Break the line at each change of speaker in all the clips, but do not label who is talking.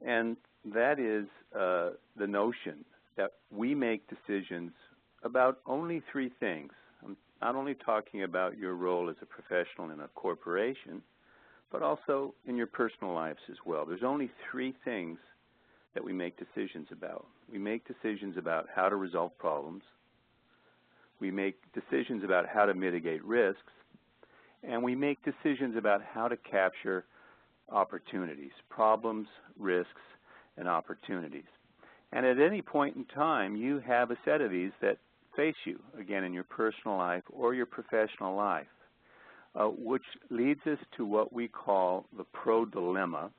and that is the notion that we make decisions about only three things. I'm not only talking about your role as a professional in a corporation, but also in your personal lives as well. There's only three things that we make decisions about. We make decisions about how to resolve problems, we make decisions about how to mitigate risks, and we make decisions about how to capture opportunities, problems, risks, and opportunities. And at any point in time, you have a set of these that face you, again, in your personal life or your professional life, which leads us to what we call the PRO dilemma,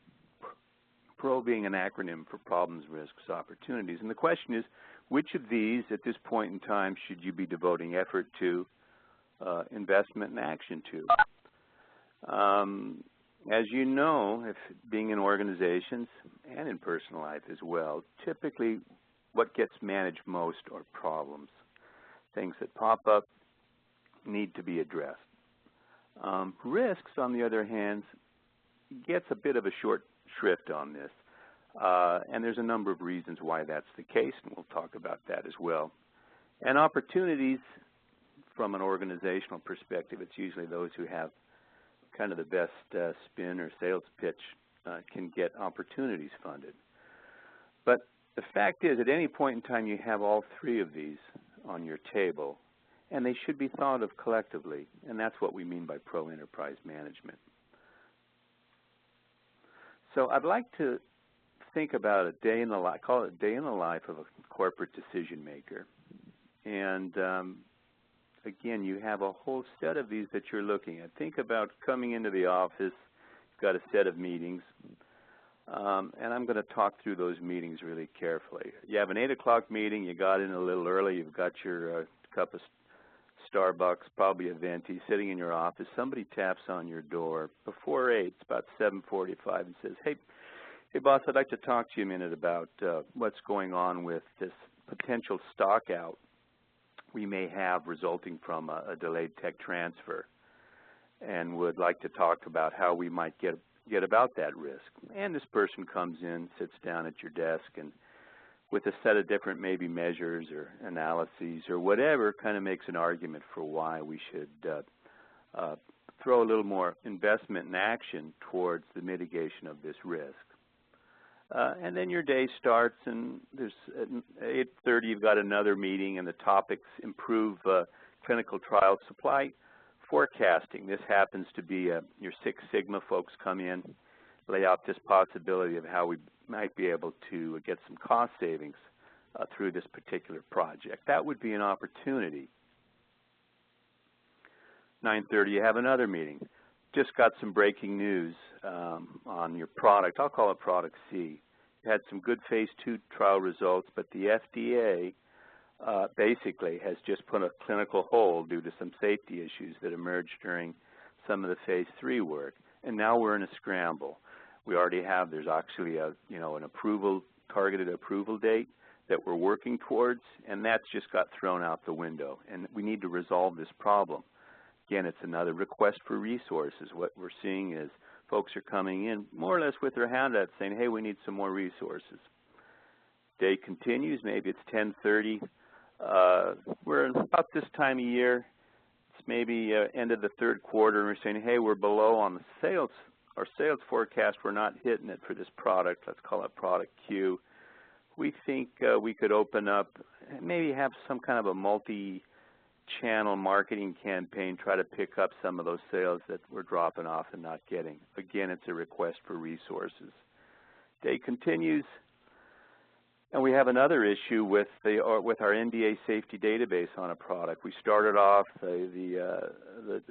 PRO being an acronym for problems, risks, opportunities. And the question is, which of these at this point in time should you be devoting effort to, investment and action to? As you know, if being in organizations and in personal life as well, typically what gets managed most are problems, things that pop up, need to be addressed. Risks, on the other hand, gets a bit of a short shrift on this, and there's a number of reasons why that's the case, and we'll talk about that as well. And opportunities, from an organizational perspective, it's usually those who have kind of the best spin or sales pitch can get opportunities funded. But the fact is, at any point in time, you have all three of these on your table, and they should be thought of collectively, and that's what we mean by pro-enterprise management. So I'd like to think about a day in the life, call it a day in the life of a corporate decision maker. And again, you have a whole set of these that you're looking at. Think about coming into the office, you've got a set of meetings, and I'm going to talk through those meetings really carefully. You have an 8 o'clock meeting, you got in a little early, you've got your cup of Starbucks, probably a venti, sitting in your office. Somebody taps on your door before 8, it's about 7:45, and says, hey boss, I'd like to talk to you a minute about what's going on with this potential stock out we may have resulting from a delayed tech transfer, and would like to talk about how we might get about that risk. And this person comes in, sits down at your desk, and with a set of different maybe measures or analyses or whatever, kind of makes an argument for why we should throw a little more investment and action towards the mitigation of this risk. And then your day starts, and there's at 8:30 you've got another meeting, and the topics improve clinical trial supply forecasting. This happens to be your Six Sigma folks come in, lay out this possibility of how we might be able to get some cost savings through this particular project. That would be an opportunity. 9:30 you have another meeting. Just got some breaking news on your product. I'll call it product C. You had some good phase 2 trial results, but the FDA basically has just put a clinical hold due to some safety issues that emerged during some of the phase 3 work. And now we're in a scramble. We already have, there's actually a, an targeted approval date that we're working towards, and that's just got thrown out the window. And we need to resolve this problem. Again, it's another request for resources. What we're seeing is folks are coming in more or less with their hand out saying, hey, we need some more resources. Day continues, maybe it's 10:30. We're about this time of year. It's maybe end of the third quarter, and we're saying, hey, we're below on the sales. Our sales forecast, we're not hitting it for this product. Let's call it product Q. We think we could open up and maybe have some kind of a multi-channel marketing campaign, try to pick up some of those sales that we're dropping off and not getting. Again, it's a request for resources. Day continues, and we have another issue with our NDA safety database on a product. We started off,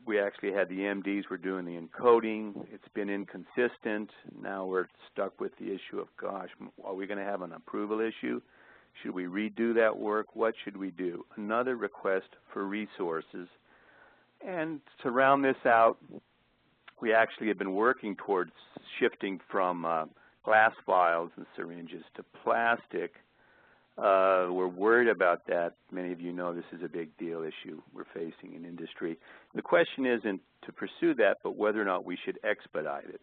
we actually had the MDs were doing the encoding. It's been inconsistent. Now we're stuck with the issue of, gosh, are we going to have an approval issue? Should we redo that work? What should we do? Another request for resources. And to round this out, we actually have been working towards shifting from glass vials and syringes to plastic. We're worried about that. Many of you know this is a big deal issue we're facing in industry. The question isn't to pursue that, but whether or not we should expedite it.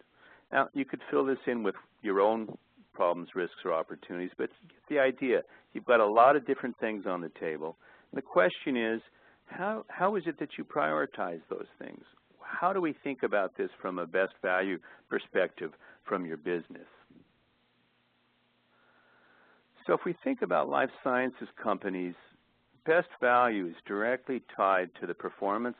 Now, you could fill this in with your own problems, risks, or opportunities, but you get the idea. You've got a lot of different things on the table. And the question is, how is it that you prioritize those things? How do we think about this from a best value perspective from your business? So if we think about life sciences companies, best value is directly tied to the performance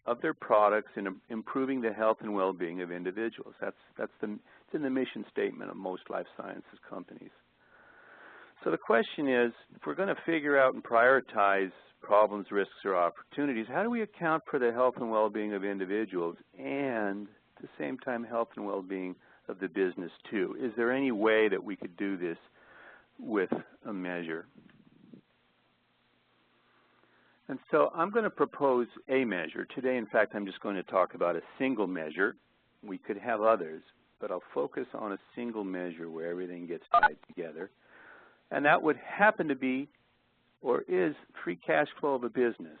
of their products in improving the health and well-being of individuals. It's in the mission statement of most life sciences companies. So the question is, if we're going to figure out and prioritize problems, risks, or opportunities, how do we account for the health and well-being of individuals and at the same time health and well-being of the business too? Is there any way that we could do this with a measure? And so I'm going to propose a measure. Today, in fact, I'm just going to talk about a single measure. We could have others, but I'll focus on a single measure where everything gets tied together. And that would happen to be, or is, free cash flow of a business,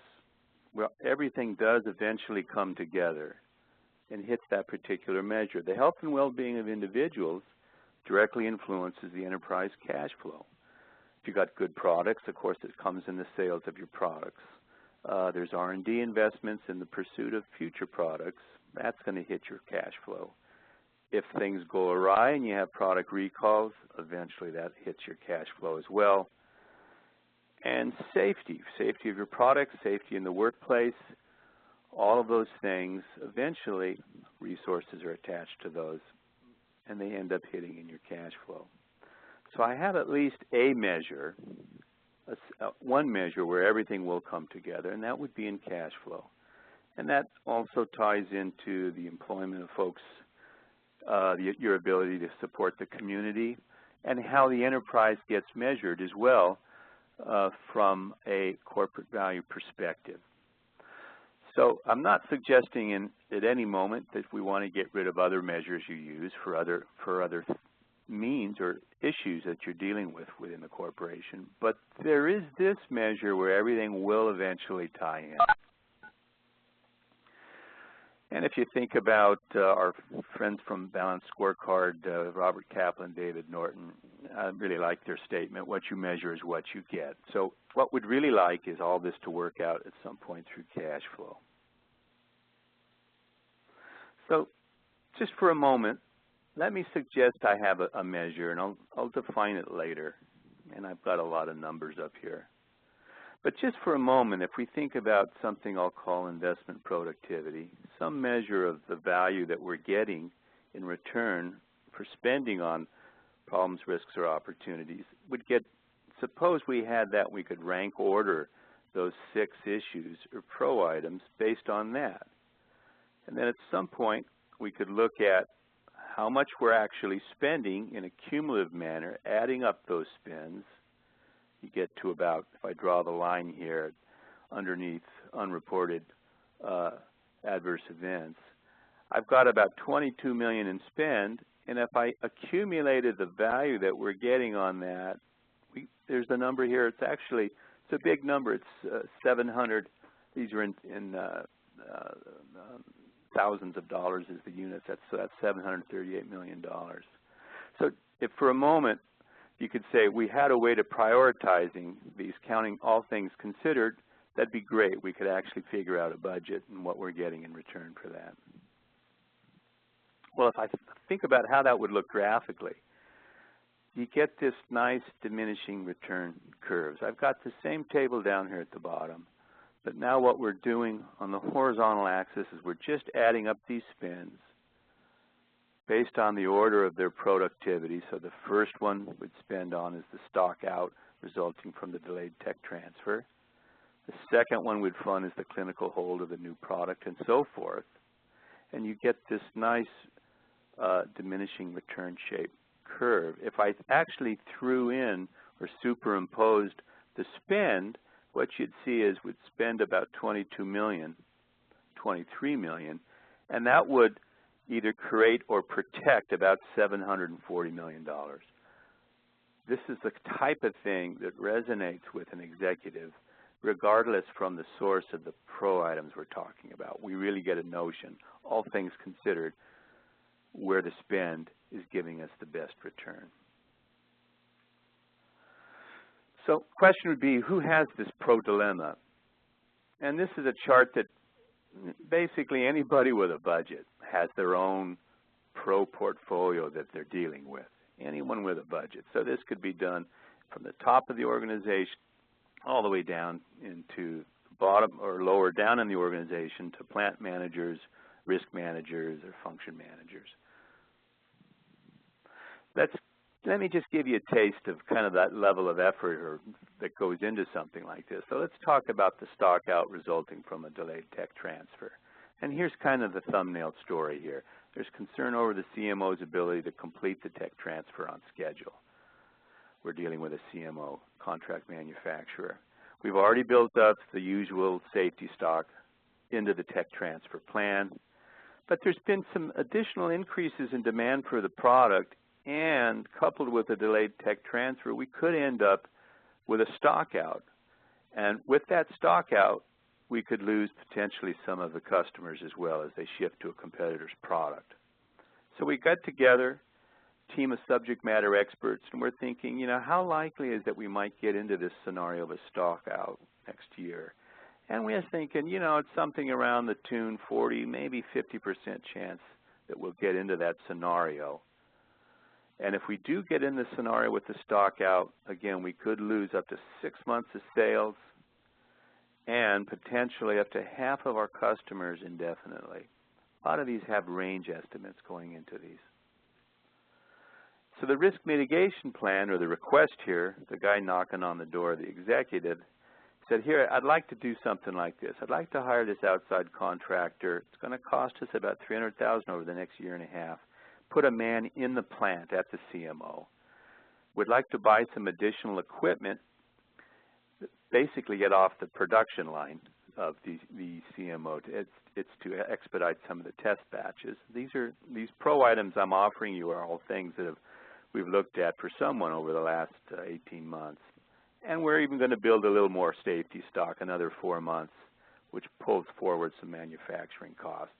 where everything does eventually come together and hits that particular measure. The health and well-being of individuals directly influences the enterprise cash flow. If you've got good products, of course, it comes in the sales of your products. There's R&D investments in the pursuit of future products. That's going to hit your cash flow. If things go awry and you have product recalls, eventually that hits your cash flow as well. And safety of your products, safety in the workplace, all of those things, eventually resources are attached to those, and they end up hitting in your cash flow. So I have at least a measure, one measure where everything will come together, and that would be in cash flow. And that also ties into the employment of folks, your ability to support the community, and how the enterprise gets measured as well from a corporate value perspective. So I'm not suggesting at any moment that we want to get rid of other measures you use for other means or issues that you're dealing with within the corporation, but there is this measure where everything will eventually tie in. And if you think about our friends from Balanced Scorecard, Robert Kaplan, David Norton, I really like their statement, what you measure is what you get. So what we'd really like is all this to work out at some point through cash flow. So just for a moment, let me suggest I have a measure, and I'll define it later. And I've got a lot of numbers up here. But just for a moment, if we think about something I'll call investment productivity, some measure of the value that we're getting in return for spending on problems, risks, or opportunities, would get, suppose we had that, we could rank order those 6 issues or pro items based on that. And then at some point, we could look at how much we're actually spending in a cumulative manner, adding up those spends. You get to about, if I draw the line here underneath unreported adverse events, I've got about $22 million in spend, and if I accumulated the value that we're getting on that, there's the number here. It's actually, it's a big number. It's 700. These are in thousands of dollars is the units. So that's $738 million. So if for a moment you could say we had a way to prioritizing these, counting all things considered, that'd be great. We could actually figure out a budget and what we're getting in return for that. Well, if I think about how that would look graphically, you get this nice diminishing return curves. I've got the same table down here at the bottom, but now what we're doing on the horizontal axis is we're just adding up these spends based on the order of their productivity. So the first one we'd spend on is the stock out resulting from the delayed tech transfer. The second one we'd fund is the clinical hold of the new product and so forth. And you get this nice diminishing return shape curve. If I actually threw in or superimposed the spend, what you'd see is we'd spend about $22 million, $23 million, and that would either create or protect about $740 million. This is the type of thing that resonates with an executive regardless from the source of the pro items we're talking about. We really get a notion, all things considered, where the spend is giving us the best return. So question would be, who has this pro dilemma? And this is a chart that basically anybody with a budget has their own pro portfolio that they're dealing with. Anyone with a budget. So this could be done from the top of the organization all the way down into the bottom or lower down in the organization to plant managers, risk managers, or function managers. Let me just give you a taste of kind of that level of effort that goes into something like this. So let's talk about the stock out resulting from a delayed tech transfer. And here's kind of the thumbnail story here. There's concern over the CMO's ability to complete the tech transfer on schedule. We're dealing with a CMO, contract manufacturer. We've already built up the usual safety stock into the tech transfer plan, but there's been some additional increases in demand for the product, and coupled with a delayed tech transfer, we could end up with a stock out. And with that stock out, we could lose potentially some of the customers as well as they shift to a competitor's product. So we got together, a team of subject matter experts, and we're thinking, you know, how likely is that we might get into this scenario of a stock out next year? And we're thinking, you know, it's something around the tune 40, maybe 50% chance that we'll get into that scenario. And if we do get in the scenario with the stock out, again, we could lose up to 6 months of sales and potentially up to half of our customers indefinitely. A lot of these have range estimates going into these. So the risk mitigation plan, or the request here, the guy knocking on the door of the executive, said, here, I'd like to do something like this. I'd like to hire this outside contractor. It's going to cost us about $300,000 over the next year and a half. Put a man in the plant at the CMO. We'd like to buy some additional equipment, basically get off the production line of the CMO. It's to expedite some of the test batches. These pro items I'm offering you are all things that we've looked at for someone over the last 18 months. And we're even going to build a little more safety stock, another 4 months, which pulls forward some manufacturing costs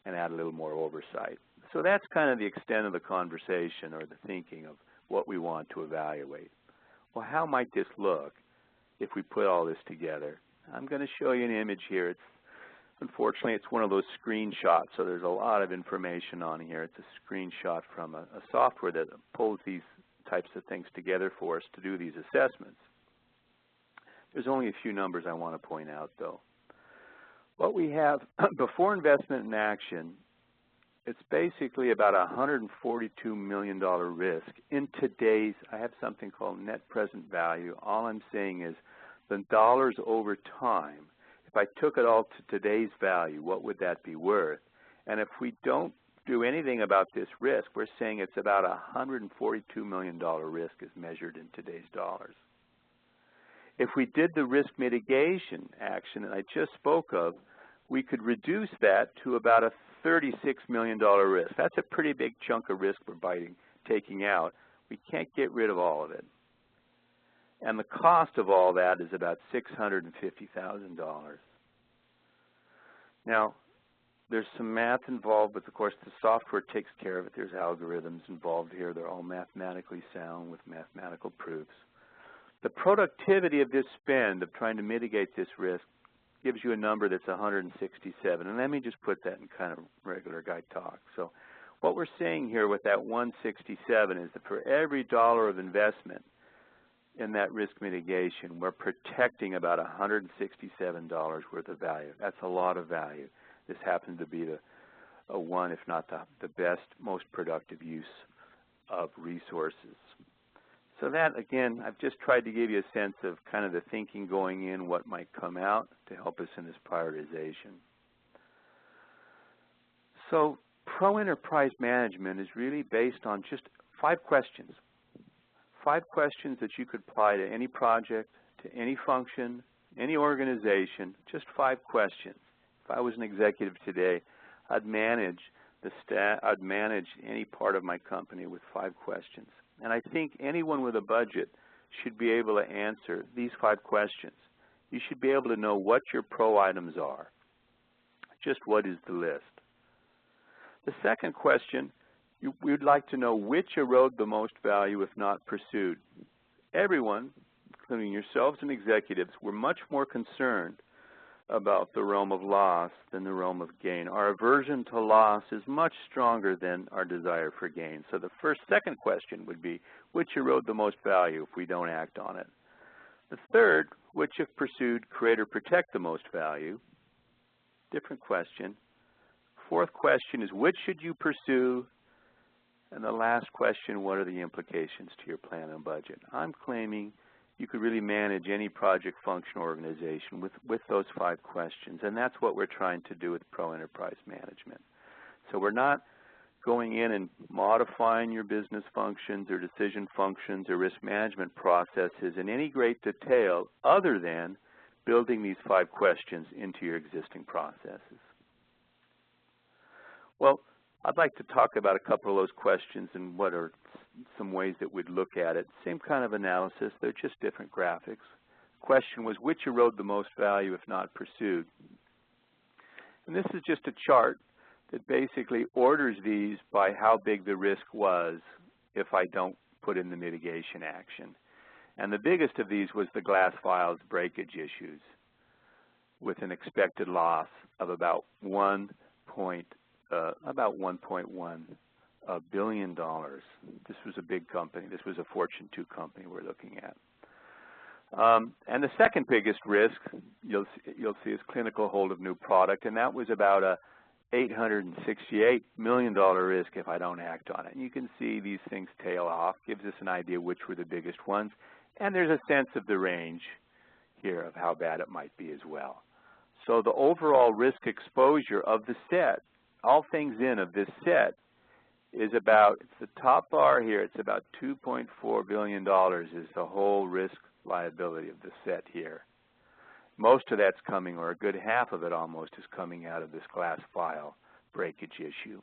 and add a little more oversight. So that's kind of the extent of the conversation or the thinking of what we want to evaluate. Well, how might this look if we put all this together? I'm going to show you an image here. Unfortunately, it's one of those screenshots, so there's a lot of information on here. It's a screenshot from a software that pulls these types of things together for us to do these assessments. There's only a few numbers I want to point out, though. What we have before investment in action, it's basically about a $142 million risk in today's, I have something called net present value. All I'm saying is the dollars over time, if I took it all to today's value, what would that be worth? And if we don't do anything about this risk, we're saying it's about a $142 million risk as measured in today's dollars. If we did the risk mitigation action that I just spoke of, we could reduce that to about a $36 million risk. That's a pretty big chunk of risk we're taking out. We can't get rid of all of it. And the cost of all that is about $650,000. Now, there's some math involved, but of course the software takes care of it. There's algorithms involved here. They're all mathematically sound with mathematical proofs. The productivity of this spend of trying to mitigate this risk gives you a number that's 167. And let me just put that in kind of regular guy talk. So what we're saying here with that 167 is that for every dollar of investment in that risk mitigation, we're protecting about $167 worth of value. That's a lot of value. This happens to be a one, if not the best, most productive use of resources. So that, again, I've just tried to give you a sense of kind of the thinking going in, what might come out to help us in this prioritization. So pro-enterprise management is really based on just 5 questions. 5 questions that you could apply to any project, to any function, any organization, just 5 questions. If I was an executive today, I'd manage any part of my company with 5 questions. And I think anyone with a budget should be able to answer these 5 questions. You should be able to know what your pro items are. Just what is the list? The second question, we'd like to know which erode the most value if not pursued. Everyone, including yourselves and executives, we're much more concerned about the realm of loss than the realm of gain. Our aversion to loss is much stronger than our desire for gain. So the second question would be, which erode the most value if we don't act on it? The third, which if pursued, create or protect the most value? Different question. Fourth question is, which should you pursue? And the last question, what are the implications to your plan and budget? I'm claiming you could really manage any project function organization with those 5 questions, and that's what we're trying to do with Pro Enterprise Management. So we're not going in and modifying your business functions or decision functions or risk management processes in any great detail other than building these 5 questions into your existing processes. Well, I'd like to talk about a couple of those questions and what are some ways that we'd look at it. Same kind of analysis, they're just different graphics. Question was, which erode the most value if not pursued? And this is just a chart that basically orders these by how big the risk was if I don't put in the mitigation action. And the biggest of these was the glass vials breakage issues with an expected loss of about $1.1 billion. This was a big company. This was a Fortune 2 company we're looking at. And the second biggest risk you'll see is clinical hold of new product, and that was about a $868 million risk if I don't act on it. And you can see these things tail off, gives us an idea which were the biggest ones, and there's a sense of the range here of how bad it might be as well. So the overall risk exposure of the set, all things in of this set, is about, it's the top bar here, it's about $2.4 billion is the whole risk liability of the set here. Most of that's coming, or a good half of it almost, is coming out of this glass vial breakage issue.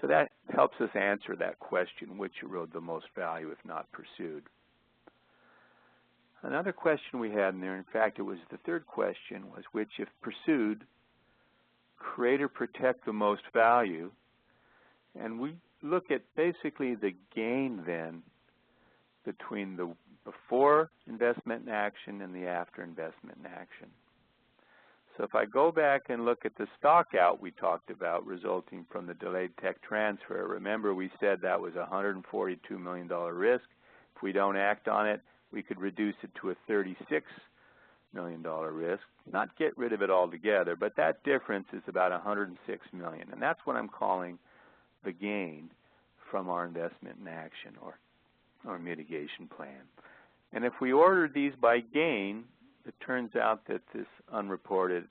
So that helps us answer that question, which erode the most value if not pursued. Another question we had in there, in fact it was the third question, was which if pursued, create or protect the most value. And we look at basically the gain then between the before investment in action and the after investment in action. So if I go back and look at the stock out we talked about resulting from the delayed tech transfer, remember we said that was a $142 million risk. If we don't act on it, we could reduce it to a $36 million risk, not get rid of it altogether, but that difference is about $106 million, and that's what I'm calling the gain from our investment in action or our mitigation plan. And if we ordered these by gain, it turns out that this unreported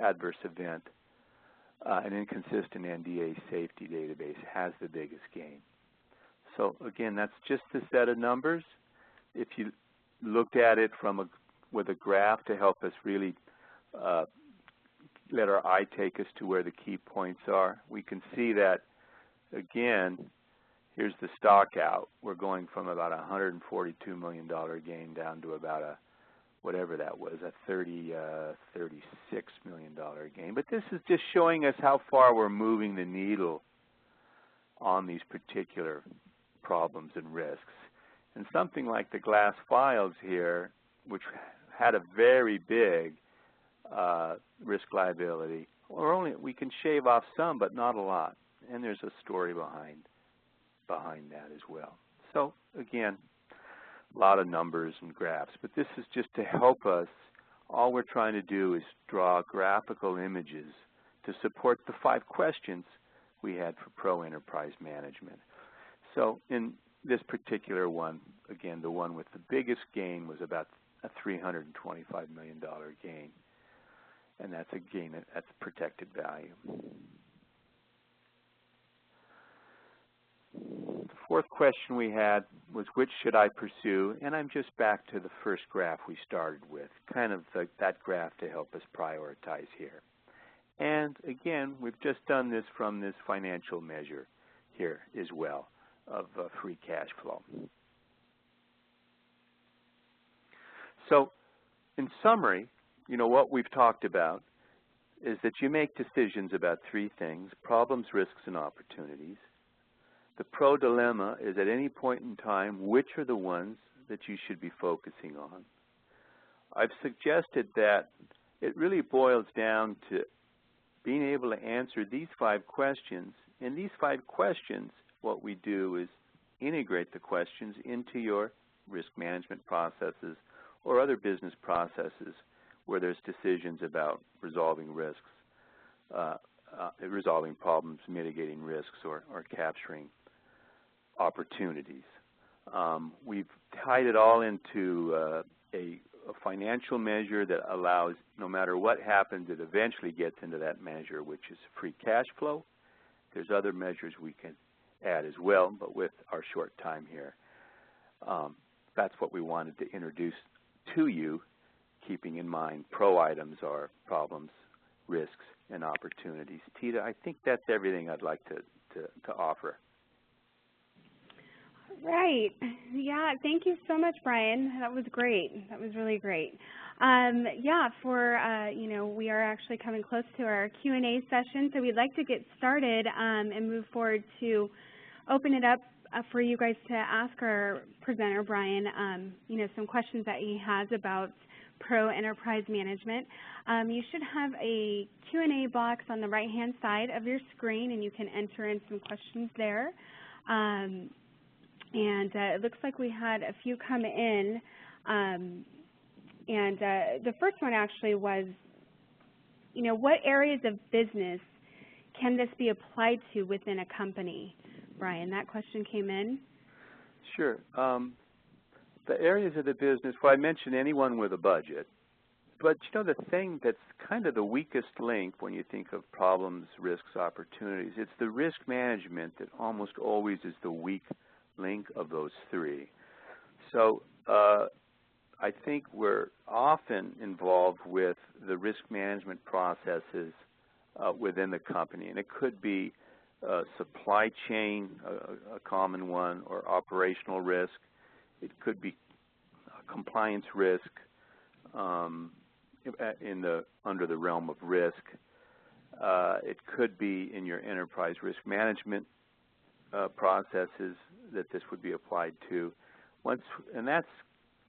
adverse event, an inconsistent NDA safety database, has the biggest gain. So again, that's just a set of numbers. If you looked at it from with a graph to help us really let our eye take us to where the key points are, we can see that, again, here's the stock out. We're going from about a $142 million gain down to about a, whatever that was, a $36 million gain. But this is just showing us how far we're moving the needle on these particular problems and risks. And something like the glass vials here, which had a very big risk liability, or we can shave off some, but not a lot. And there's a story behind that as well. So again, a lot of numbers and graphs, but this is just to help us. All we're trying to do is draw graphical images to support the 5 questions we had for Pro Enterprise Management. So in this particular one, again, the one with the biggest gain was about a $325 million gain, and that's a gain that's protected value. The fourth question we had was which should I pursue, and I'm just back to the first graph we started with, kind of that graph to help us prioritize here. And again, we've just done this from this financial measure here as well of free cash flow. So in summary, what we've talked about is that you make decisions about 3 things: problems, risks, and opportunities. The pro dilemma is at any point in time, which are the ones that you should be focusing on? I've suggested that it really boils down to being able to answer these 5 questions. In these 5 questions, what we do is integrate the questions into your risk management processes or other business processes where there's decisions about resolving risks, resolving problems, mitigating risks, or capturing opportunities. We've tied it all into a financial measure that allows, no matter what happens, it eventually gets into that measure, which is free cash flow. There's other measures we can add as well, but with our short time here, that's what we wanted to introduce to you, keeping in mind PRO items are problems, risks, and opportunities. Tita, I think that's everything I'd like to offer.
Right. Yeah, thank you so much, Brian. That was great. That was really great. Yeah, we are actually coming close to our Q&A session, so we'd like to get started and move forward to open it up for you guys to ask our presenter, Brian, some questions that he has about Pro Enterprise Management. You should have a Q&A box on the right-hand side of your screen, and you can enter in some questions there. It looks like we had a few come in. The first one actually was, what areas of business can this be applied to within a company? Brian, that question came in.
Sure. The areas of the business, well, I mentioned anyone with a budget. But, the thing that's kind of the weakest link when you think of problems, risks, opportunities, it's the risk management that almost always is the weak link of those 3. So I think we're often involved with the risk management processes within the company, and it could be supply chain, a common one, or operational risk. It could be compliance risk under the realm of risk. It could be in your enterprise risk management processes that this would be applied to. And that's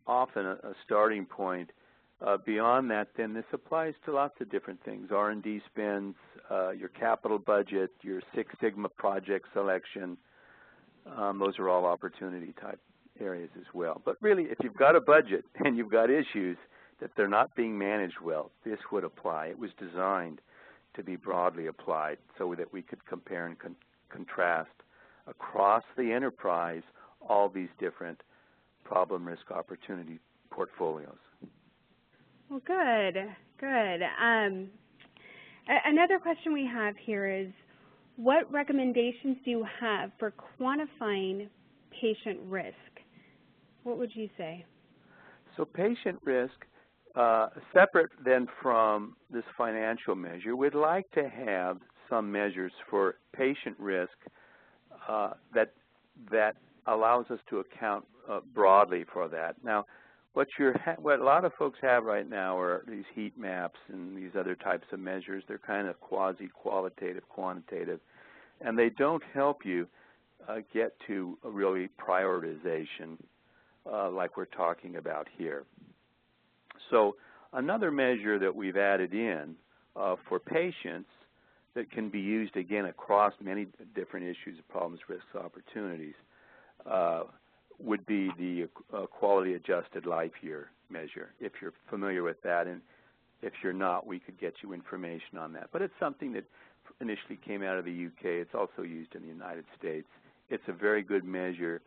often a starting point. Beyond that, then, this applies to lots of different things: R&D spends, your capital budget, your Six Sigma project selection. Those are all opportunity type areas as well. But really, if you've got a budget and you've got issues that they're not being managed well, this would apply. It was designed to be broadly applied so that we could compare and contrast across the enterprise all these different problem, risk, opportunity portfolios.
Well, good, good. Another question we have here is, what recommendations do you have for quantifying patient risk? What would you say?
So patient risk, separate then from this financial measure, we'd like to have some measures for patient risk that allows us to account broadly for that. Now, what a lot of folks have right now are these heat maps and these other types of measures. They're kind of quasi-qualitative, quantitative, and they don't help you get to a really prioritization like we're talking about here. So another measure that we've added in for patients that can be used, again, across many different issues, problems, risks, opportunities, would be the quality adjusted life year measure, if you're familiar with that. And if you're not, we could get you information on that. But it's something that initially came out of the UK. It's also used in the United States. It's a very good measure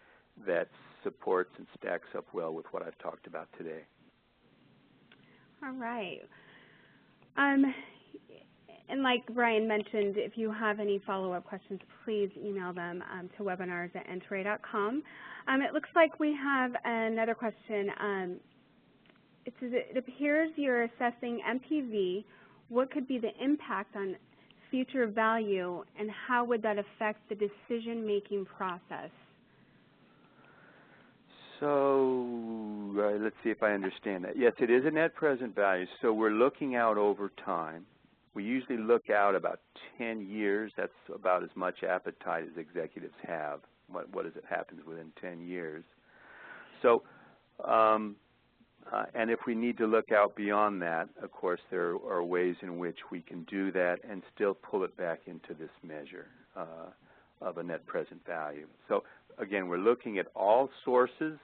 that supports and stacks up well with what I've talked about today.
All right. And like Brian mentioned, if you have any follow-up questions, please email them to webinars@entray.com. It looks like we have another question. It says, it appears you're assessing MPV. What could be the impact on future value, and how would that affect the decision-making process?
So let's see if I understand that. Yes, it is a net present value, so we're looking out over time. We usually look out about 10 years. That's about as much appetite as executives have. What happens within 10 years? So And if we need to look out beyond that, of course, there are ways in which we can do that and still pull it back into this measure of a net present value. So again, we're looking at all sources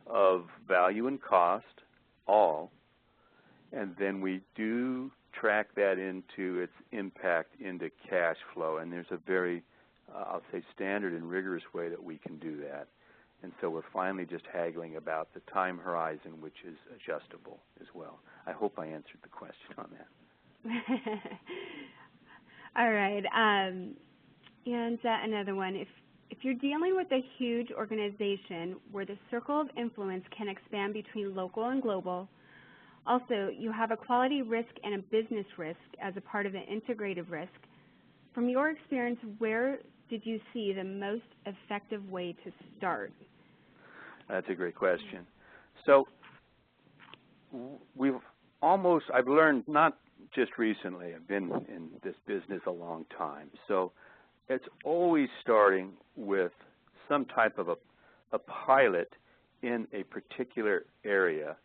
of value and cost, all, and then we do track that into its impact into cash flow. And there's a very, I'll say, standard and rigorous way that we can do that. And so we're finally just haggling about the time horizon, which is adjustable as well. I hope I answered the question on that.
All right. And another one. If you're dealing with a huge organization where the circle of influence can expand between local and global, also you have a quality risk and a business risk as a part of an integrated risk, from your experience, where did you see the most effective way to start?
That's a great question. So I've learned, not just recently, I've been in this business a long time, so it's always starting with some type of a pilot in a particular area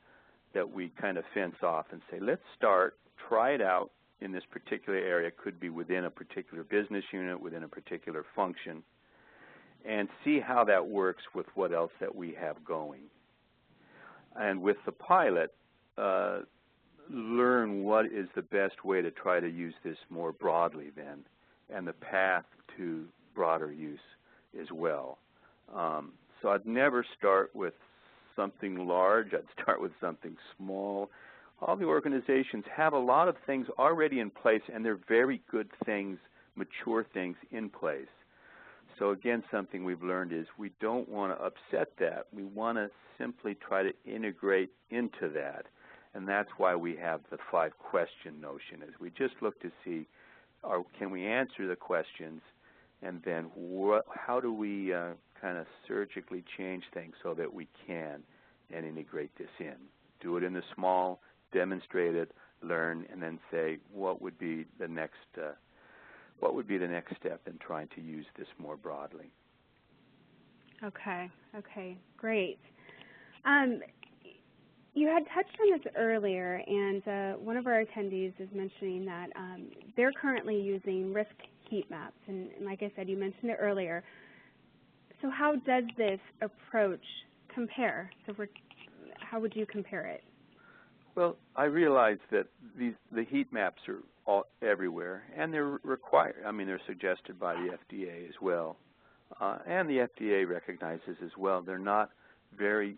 that we kind of fence off and say, let's start, try it out in this particular area. It could be within a particular business unit, within a particular function, and see how that works with what else that we have going. And with the pilot, learn what is the best way to try to use this more broadly then, and the path to broader use as well. So I'd never start with something large. I'd start with something small. All the organizations have a lot of things already in place, and they're very good things, mature things in place. So again, something we've learned is we don't want to upset that. We want to simply try to integrate into that. And that's why we have the 5-question notion, is we just look to see, can we answer the questions, and then how do we kind of surgically change things so that we can and integrate this in. Do it in the small, demonstrate it, learn, and then say what would be the next step in trying to use this more broadly.
Okay, great. You had touched on this earlier, and one of our attendees is mentioning that they're currently using risk heat maps, and like I said, you mentioned it earlier. So how does this approach compare? So how would you compare it?
Well, I realize that the heat maps are all everywhere, and they're required. I mean, they're suggested by the FDA as well, and the FDA recognizes as well they're not very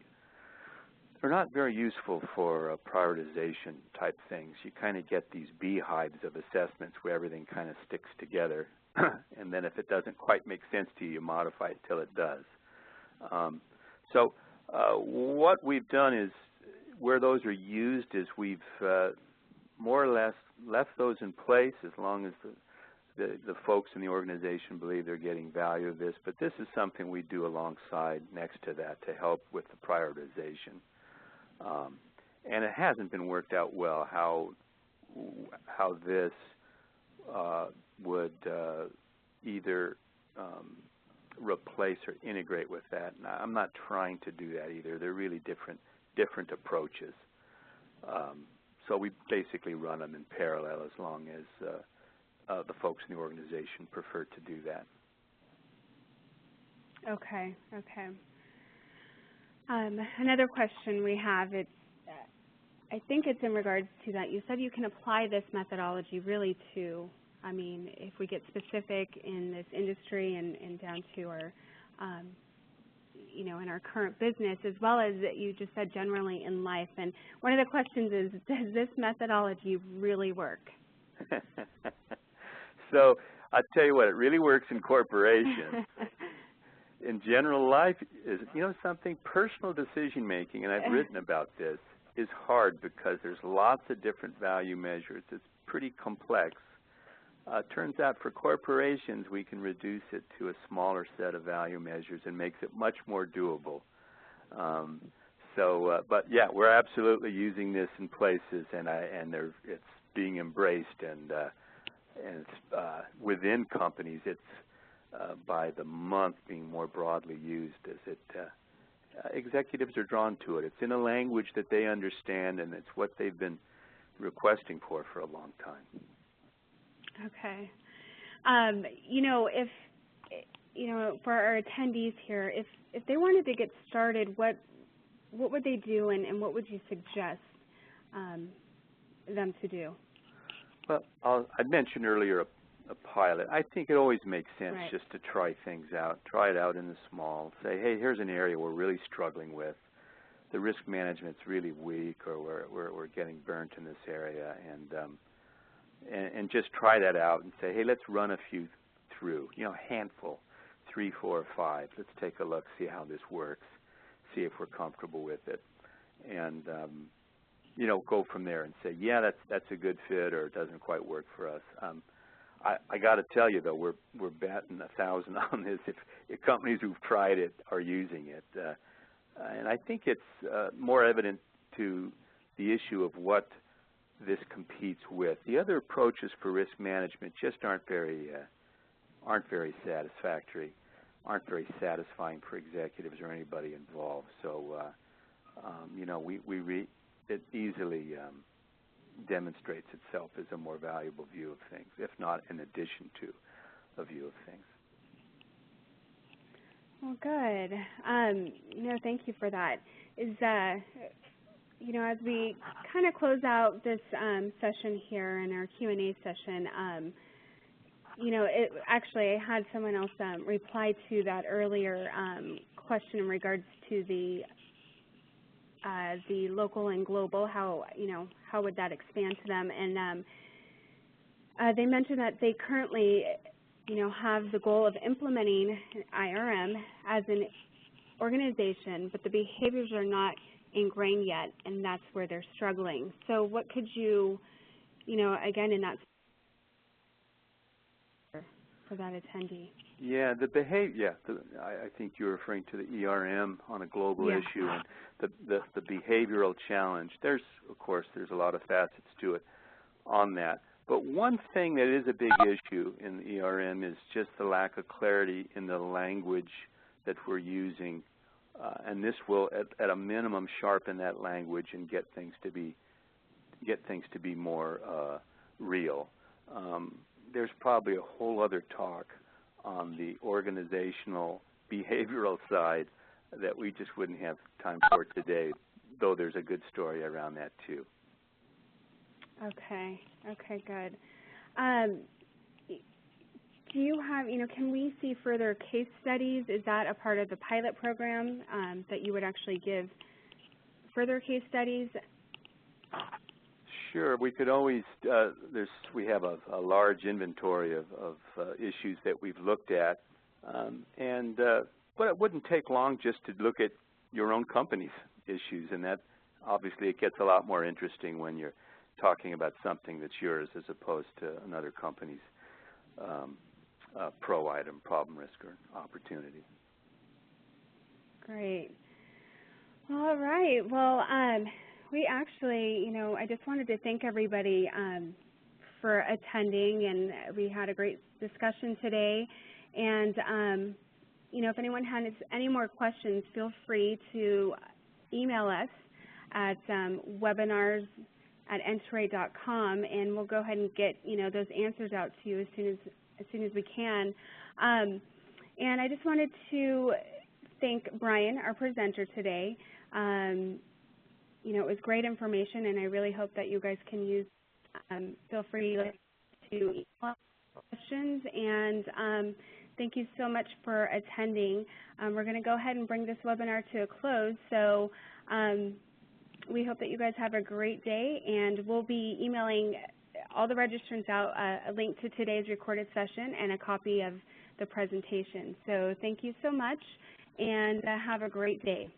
useful for prioritization type things. You kind of get these beehives of assessments where everything kind of sticks together, and then if it doesn't quite make sense to you, you modify it till it does. So what we've done is, where those are used, is we've more or less left those in place as long as the folks in the organization believe they're getting value of this. But this is something we do alongside next to that to help with the prioritization. And it hasn't been worked out well how this would either replace or integrate with that. And I'm not trying to do that either. They're really different approaches. So we basically run them in parallel as long as the folks in the organization prefer to do that.
Okay. Another question we have, I think it's in regards to that. You said you can apply this methodology really to, I mean, if we get specific in this industry and down to our, in our current business, as well as you just said generally in life. And one of the questions is, does this methodology really work?
So I'll tell you what, it really works in corporations. In general life, is something, personal decision making, and I've written about this, is hard because there's lots of different value measures. It's pretty complex. Turns out for corporations, we can reduce it to a smaller set of value measures and makes it much more doable. But yeah, we're absolutely using this in places, and it's being embraced, and it's, within companies, it's by the month being more broadly used as executives are drawn to it. It's in a language that they understand, and it's what they've been requesting for a long time.
Okay. For our attendees here, if they wanted to get started, what would they do, and what would you suggest them to do?
Well, I mentioned earlier a pilot. I think it always makes sense
Right.
just to try things out. Try it out in the small. Say, hey, here's an area we're really struggling with. The risk management's really weak, or we're getting burnt in this area, and just try that out and say, hey, let's run a few through. A handful, 3, 4, or 5. Let's take a look, see how this works, see if we're comfortable with it, and go from there and say, yeah, that's a good fit, or it doesn't quite work for us. I got to tell you, though, we're batting 1,000 on this. If companies who've tried it are using it, and I think it's more evident to the issue of what this competes with. The other approaches for risk management just aren't very satisfactory, aren't very satisfying for executives or anybody involved. So, it easily demonstrates itself as a more valuable view of things, if not in addition to a view of things.
Well, good. Thank you for that. As we kind of close out this session here in our Q&A session, I had someone else reply to that earlier question in regards to the local and global. How would that expand to them? And they mentioned that they currently, have the goal of implementing IRM as an organization, but the behaviors are not ingrained yet, and that's where they're struggling. So what could you, again, in that for that attendee?
Yeah, the behavior. Yeah, I think you're referring to the ERM on a global issue, and the behavioral challenge. There's a lot of facets to it on that. But one thing that is a big issue in the ERM is just the lack of clarity in the language that we're using, and this will, at a minimum, sharpen that language and get things to be more real. There's probably a whole other talk on the organizational behavioral side that we just wouldn't have time for today, though there's a good story around that too.
Okay, good. Do you have, can we see further case studies? Is that a part of the pilot program that you would actually give further case studies?
Sure, we could always, we have a large inventory of issues that we've looked at, but it wouldn't take long just to look at your own company's issues, and that obviously it gets a lot more interesting when you're talking about something that's yours as opposed to another company's pro item, problem, risk, or opportunity.
Great. All right. Well, we actually, I just wanted to thank everybody for attending, and we had a great discussion today. And, if anyone has any more questions, feel free to email us at webinars@enterate.com, and we'll go ahead and get, those answers out to you as soon as we can. And I just wanted to thank Brian, our presenter today. It was great information, and I really hope that you guys can use. Feel free to email questions, and thank you so much for attending. We're going to go ahead and bring this webinar to a close. So we hope that you guys have a great day, and we'll be emailing all the registrants out a link to today's recorded session and a copy of the presentation. So thank you so much, and have a great day.